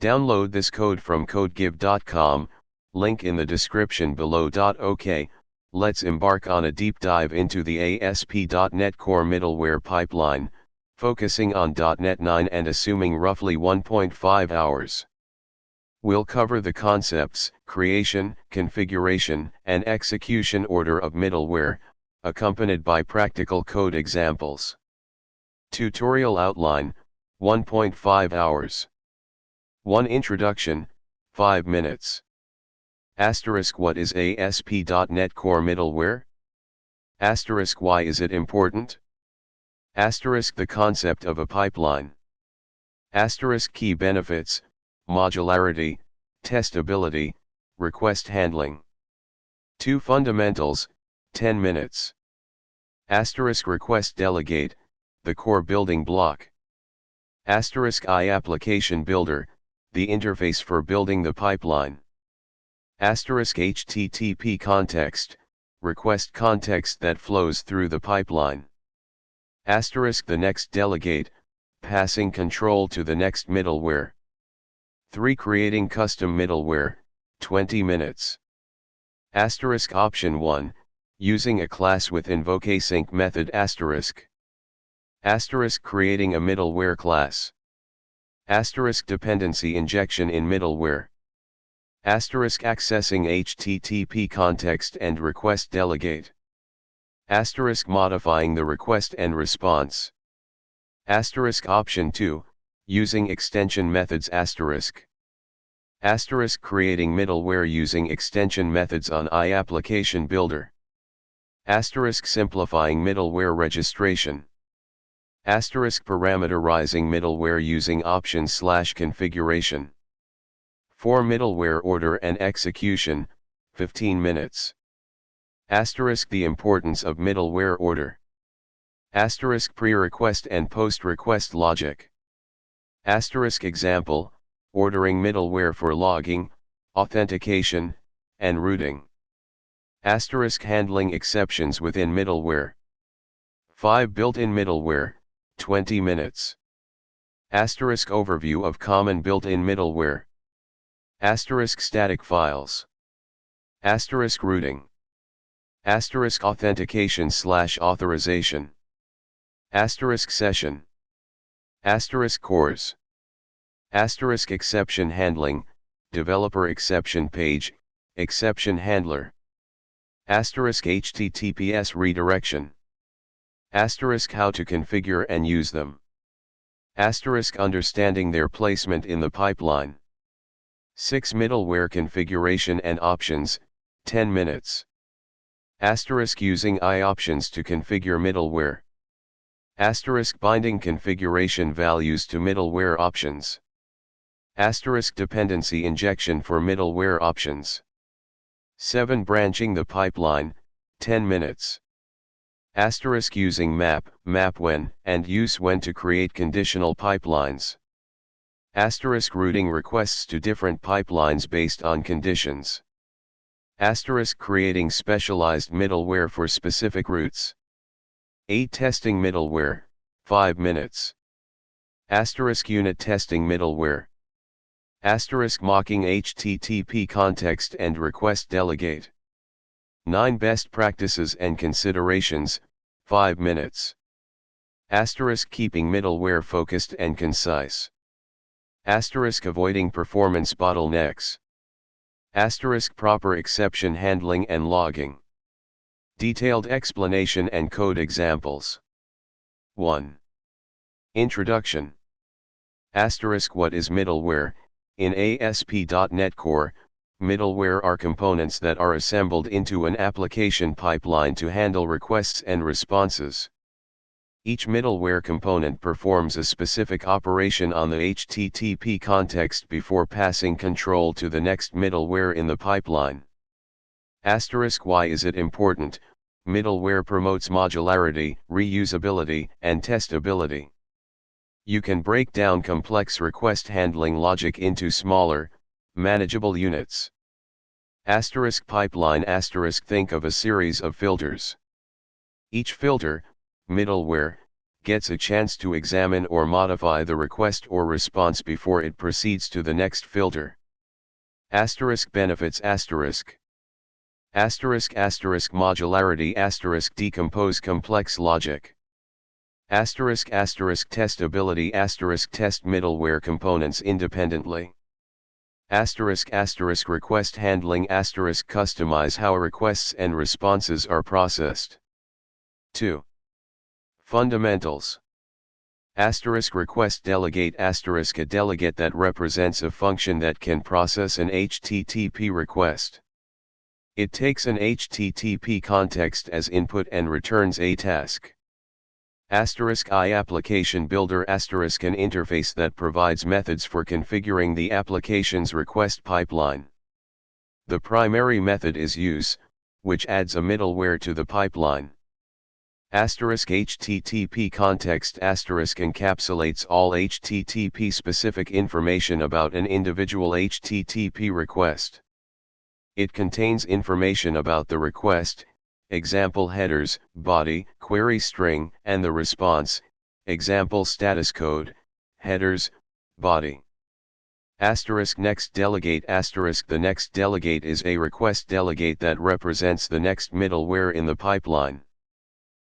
Download this code from codegive.com, link in the description below. OK, let's embark on a deep dive into the ASP.NET Core middleware pipeline, focusing on .NET 9 and assuming roughly 1.5 hours. We'll cover the concepts, creation, configuration, and execution order of middleware, accompanied by practical code examples. Tutorial outline, 1.5 hours. 1. Introduction, 5 minutes. What is ASP.NET Core middleware? Why is it important? The concept of a pipeline. Key benefits, modularity, testability, request handling. 2 fundamentals, 10 minutes. Request delegate, the core building block. iapplicationbuilder, the interface for building the pipeline. httpcontext, request context that flows through the pipeline. The next delegate, passing control to the next middleware. 3. Creating custom middleware, 20 minutes. Option 1, using a class with invokeasync method. Creating a middleware class. Dependency injection in middleware. Accessing HTTP context and request delegate. Modifying the request and response. Option 2, using extension methods. Creating middleware using extension methods on iapplicationbuilder. Simplifying middleware registration. Parameterizing middleware using options/configuration. 4. Middleware order and execution, 15 minutes. The importance of middleware order. Pre-request and post-request logic. Example, ordering middleware for logging, authentication, and routing. Handling exceptions within middleware. 5. Built-in middleware, 20 minutes. Overview of common built-in middleware. Static files. Routing. Authentication/authorization. Session. Cores. Exception handling, developer exception page, exception handler. HTTPS redirection. How to configure and use them. Understanding their placement in the pipeline. 6. Middleware configuration and options, 10 minutes. Using iOptions to configure middleware. Binding configuration values to middleware options. Dependency injection for middleware options. 7. Branching the pipeline, 10 minutes. Using map when, and use when to create conditional pipelines. Routing requests to different pipelines based on conditions. Creating specialized middleware for specific routes. 8. Testing middleware, 5 minutes. Unit testing middleware. Mocking HTTP context and request delegate. 9. Best practices and considerations, 5 minutes. Keeping middleware focused and concise. Avoiding performance bottlenecks. Proper exception handling and logging. Detailed explanation and code examples. 1. Introduction. What is middleware? In ASP.NET Core, middleware are components that are assembled into an application pipeline to handle requests and responses. Each middleware component performs a specific operation on the HTTP context before passing control to the next middleware in the pipeline. Why is it important? Middleware promotes modularity, reusability, and testability. You can break down complex request handling logic into smaller, manageable units. Pipeline. Think of a series of filters. Each filter, middleware, gets a chance to examine or modify the request or response before it proceeds to the next filter. Asterisk benefits asterisk. Asterisk asterisk modularity asterisk decompose complex logic. Asterisk asterisk testability asterisk test middleware components independently. Asterisk asterisk request handling asterisk customize how requests and responses are processed. 2. Fundamentals. Asterisk request delegate asterisk a delegate that represents a function that can process an HTTP request. It takes an HTTP context as input and returns a task. Asterisk iapplicationbuilder asterisk an interface that provides methods for configuring the application's request pipeline. The primary method is use, which adds a middleware to the pipeline. Asterisk HTTP context asterisk encapsulates all HTTP specific information about an individual HTTP request. It contains information about the request, example headers, body, query string, and the response, example status code, headers, body. Asterisk next delegate asterisk the next delegate is a request delegate that represents the next middleware in the pipeline.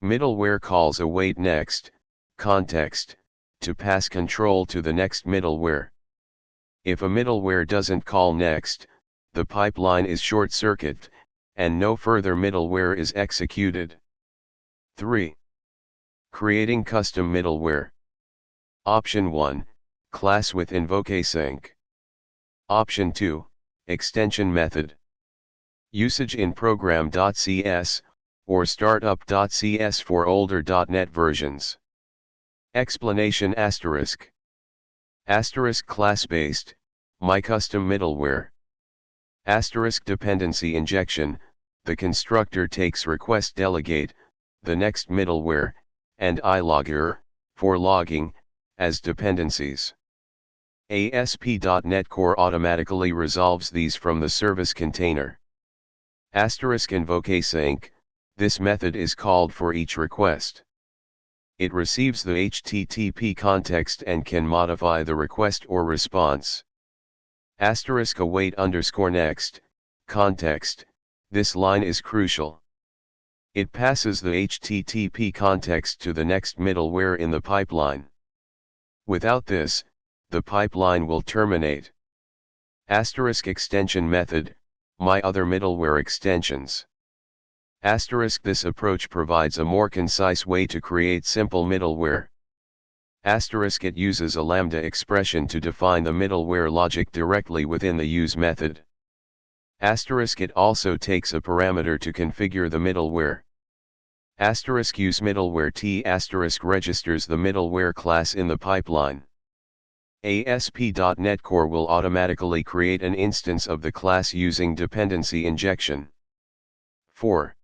Middleware calls await next, context, to pass control to the next middleware. If a middleware doesn't call next, the pipeline is short-circuited, and no further middleware is executed. 3. Creating custom middleware. Option 1, class with invokeasync. Option 2, extension method. Usage in program.cs, or startup.cs for older .NET versions. Explanation asterisk. Asterisk class-based, my custom middleware. Asterisk dependency injection, the constructor takes request delegate, the next middleware, and ilogger, for logging, as dependencies. ASP.NET Core automatically resolves these from the service container. Asterisk invokeasync, this method is called for each request. It receives the HTTP context and can modify the request or response. Asterisk await underscore next, context, this line is crucial. It passes the HTTP context to the next middleware in the pipeline. Without this, the pipeline will terminate. Asterisk extension method, my other middleware extensions. Asterisk this approach provides a more concise way to create simple middleware. Asterisk it uses a lambda expression to define the middleware logic directly within the use method. Asterisk it also takes a parameter to configure the middleware. Asterisk use middleware t asterisk registers the middleware class in the pipeline. ASP.NET Core will automatically create an instance of the class using dependency injection. 4.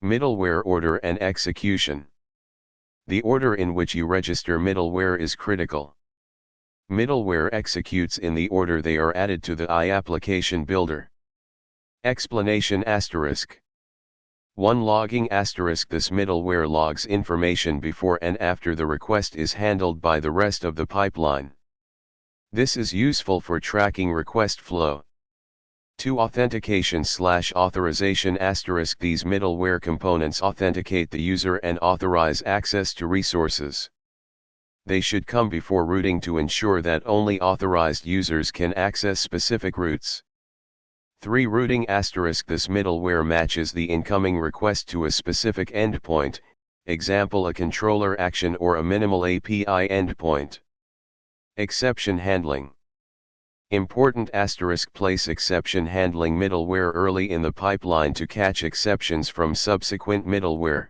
Middleware order and execution. The order in which you register middleware is critical. Middleware executes in the order they are added to the iapplicationbuilder. Explanation asterisk. 1 logging asterisk this middleware logs information before and after the request is handled by the rest of the pipeline. This is useful for tracking request flow. 2 authentication/authorization asterisk these middleware components authenticate the user and authorize access to resources. They should come before routing to ensure that only authorized users can access specific routes. 3 routing asterisk this middleware matches the incoming request to a specific endpoint, example a controller action or a minimal API endpoint. Exception handling. Important asterisk place exception handling middleware early in the pipeline to catch exceptions from subsequent middleware.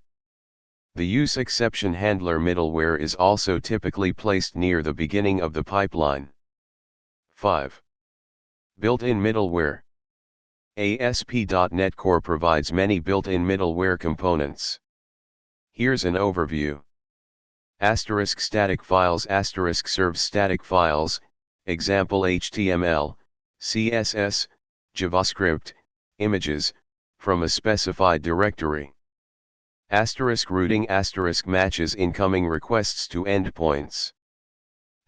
The use exception handler middleware is also typically placed near the beginning of the pipeline. 5. Built-in middleware. ASP.NET Core provides many built-in middleware components. Here's an overview. Asterisk static files asterisk serves static files, example HTML, CSS, JavaScript, images, from a specified directory. Asterisk routing asterisk matches incoming requests to endpoints.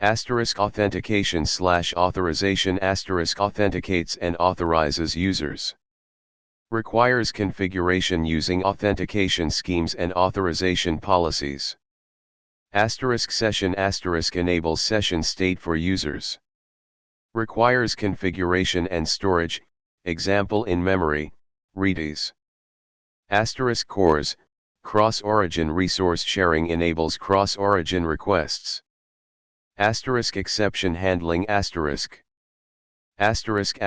Asterisk authentication / authorization asterisk authenticates and authorizes users. Requires configuration using authentication schemes and authorization policies. Asterisk session asterisk enables session state for users. Requires configuration and storage, example in memory, readies. Asterisk cores, cross-origin resource sharing enables cross-origin requests. Asterisk exception handling asterisk. Asterisk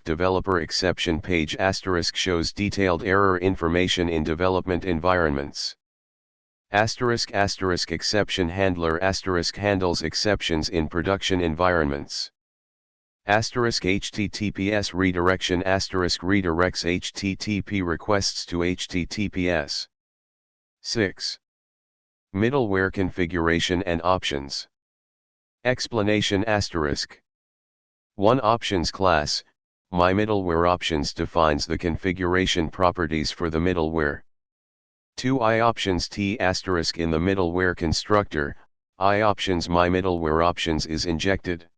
developer exception page asterisk shows detailed error information in development environments. Asterisk exception handler asterisk handles exceptions in production environments. Asterisk HTTPS redirection asterisk redirects HTTP requests to HTTPS. 6. Middleware configuration and options. Explanation asterisk. 1. Options class, MyMiddleware Options defines the configuration properties for the middleware. 2. iOptions T asterisk in the middleware constructor, iOptions MyMiddleware Options is injected.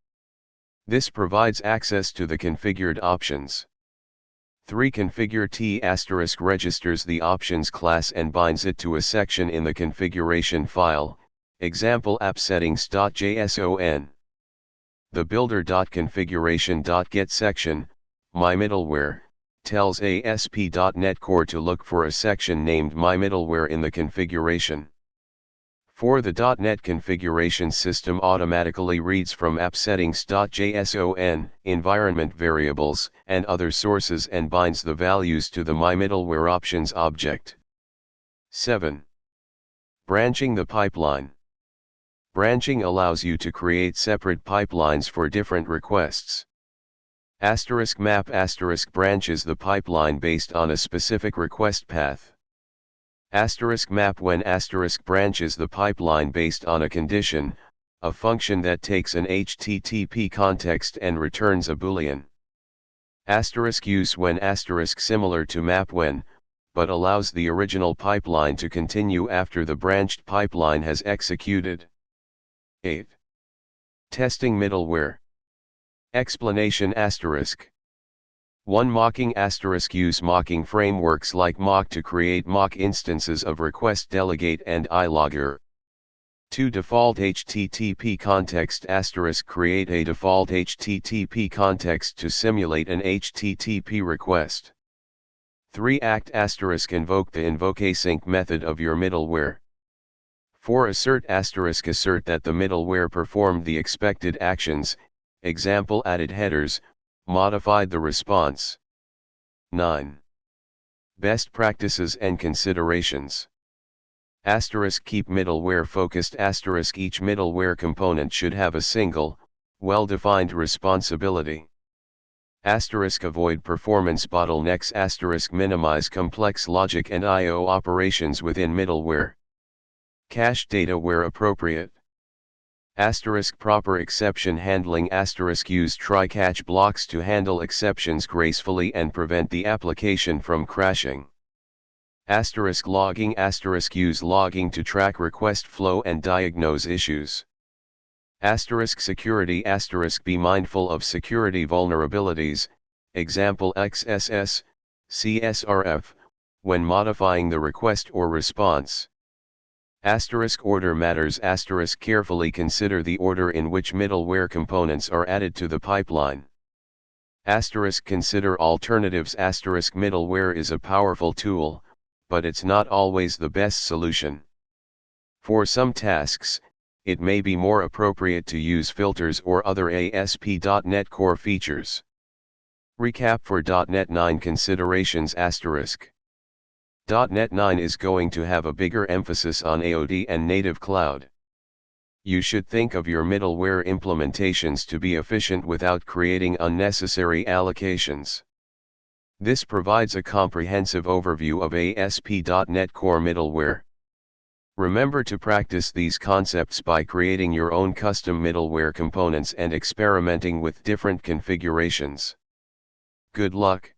This provides access to the configured options. 3. Configure T asterisk registers the options class and binds it to a section in the configuration file, example appsettings.json. The builder.configuration.get section, MyMiddleware, tells ASP.NET Core to look for a section named MyMiddleware in the configuration. 4. The .NET configuration system automatically reads from appsettings.json, environment variables, and other sources and binds the values to the MyMiddleware Options object. 7. Branching the pipeline. Branching allows you to create separate pipelines for different requests. Asterisk map asterisk branches the pipeline based on a specific request path. Asterisk map when asterisk branches the pipeline based on a condition, a function that takes an HTTP context and returns a boolean. Asterisk use when asterisk similar to map when, but allows the original pipeline to continue after the branched pipeline has executed. 8. Testing middleware. Explanation asterisk. 1. Mocking asterisk use mocking frameworks like mock to create mock instances of requestdelegate and iLogger. 2. Default HTTP context asterisk create a default HTTP context to simulate an HTTP request. 3. Act asterisk invoke the invokeasync method of your middleware. 4. Assert asterisk assert that the middleware performed the expected actions, example added headers, modified the response. 9. Best practices and considerations. Asterisk keep middleware focused asterisk each middleware component should have a single, well-defined responsibility. Asterisk avoid performance bottlenecks asterisk minimize complex logic and I/O operations within middleware. Cache data where appropriate. Asterisk proper exception handling asterisk use try-catch blocks to handle exceptions gracefully and prevent the application from crashing. Asterisk logging asterisk use logging to track request flow and diagnose issues. Asterisk security asterisk be mindful of security vulnerabilities, example XSS, CSRF, when modifying the request or response. Asterisk order matters asterisk carefully consider the order in which middleware components are added to the pipeline. Asterisk consider alternatives asterisk middleware is a powerful tool, but it's not always the best solution. For some tasks, it may be more appropriate to use filters or other ASP.NET Core features. Recap for .NET 9 considerations asterisk. .NET 9 is going to have a bigger emphasis on AOD and native cloud. You should think of your middleware implementations to be efficient without creating unnecessary allocations. This provides a comprehensive overview of ASP.NET Core middleware. Remember to practice these concepts by creating your own custom middleware components and experimenting with different configurations. Good luck.